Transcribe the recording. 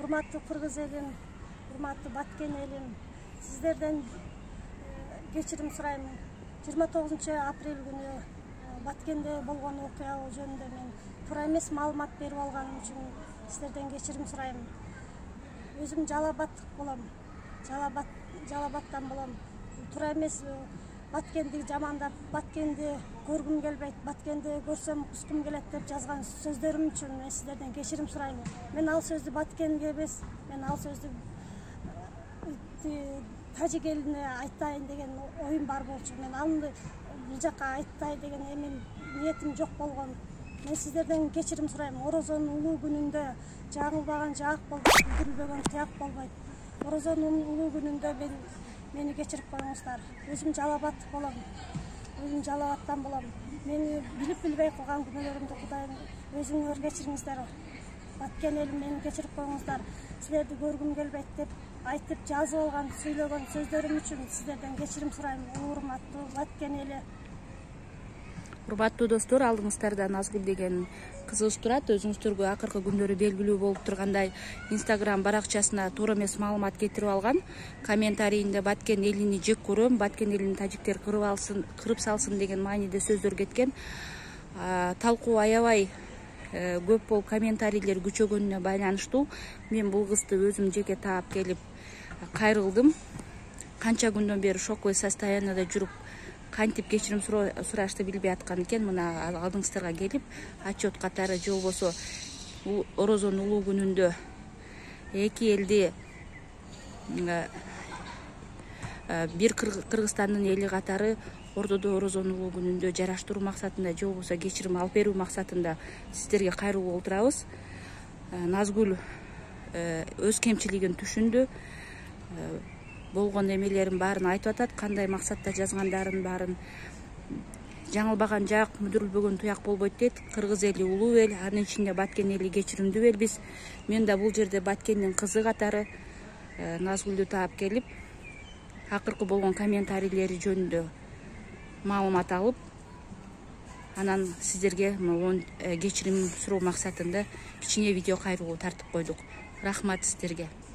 урматтуу Кыргыз элим, урматтуу Баткен элим, сиздерден кечирим сурайм. 29 апрель күнү Баткенде болгон окуя жөнүндө мен туура эмес маалымат берип алганым үчүн сиздерден кечирим сурайм. Өзүм Жалал болом. Жалалбаттан болом. Туура эмес Баткенди жамандап, Баткенди көргүм келбейт, Баткенди көрсөм кускум келет деп жазган сөздөрүм үчүн мен сиздерден кечирим сурайм. Мен ал сөздү Баткенге эмес, мен ал сөздү тажик элине айтайын деген оюм бар болчу. Мен аны бул жака айттай деген ниетим жок болгон. Мен сиздерден кечирим сурайм. Орозонун улуу күнүндө жаңылбаган жаак болбойт, бүтүрүлбөгөн тияк болбойт. Орозонун улуу күнүндө мени кечирип коюңуздар. Өзүм Жалалбаттан болом. Мени билип-билбей кылган күнөөлөрүмдү Кудайым өзүңөр кечириңиздер. Баткен элим, мени кечирип коюңуздар. Силерди көргүм келбейт деп айтып жазып алган, сүйлөгөн сөздөрүм үчүн сиздерден кечирим сурайм. Урматтуу Баткен эли. Урматтуу достор, алдыңыздарда Назгүл деген кызыбыз турат. Өзүңүздөргө акыркы күндөрү белгилүү болуп тургандай Instagram баракчасына туура эмес маалымат кетирип алган. Комментарийинде Баткен элини жек көрөм, Баткен элин тажиктер кырып салсын деген мааниде сөздөр кеткен. Талкуу аябай көп болуп комментарийлер күчөгөнүнө байланыштуу мен бул кызды өзүм жеке таап келип кайрылдым. Канча күндөн бери шоковый состоянияда жүрүп кантип кечирим сурашты билбей аткан экен. Мына алдыңыздарга келип отчет катары же болбосо Орозонун улуу күнүндө эки элди бир Кыргызстандын эли катары Ордодо Орозонун улуу күнүндө жараштыруу максатында же болбосо кечирим алып берүү максатында сиздерге кайрылуу болтурабыз. Назгүл өз кемчилигин түшүндү. Болгон эмелерин баарын айтып атат, кандай максатта жазгандарын баарын. Жаңылбаган жаак, мүдүрүлбөгөн туяк болбойт дейт. Кыргыз эли улуу эл, анын ичинде Баткен эли кечиримдүү элбиз. Мен да бул жерде Баткендин кызы катары Назгүлдү таап келип, акыркы болгон комментарийлери жөнүндө маалымат алып, анан сиздерге кечирим суроо максатында кичине видео кайрылуу тартып койдук. Рахмат сиздерге.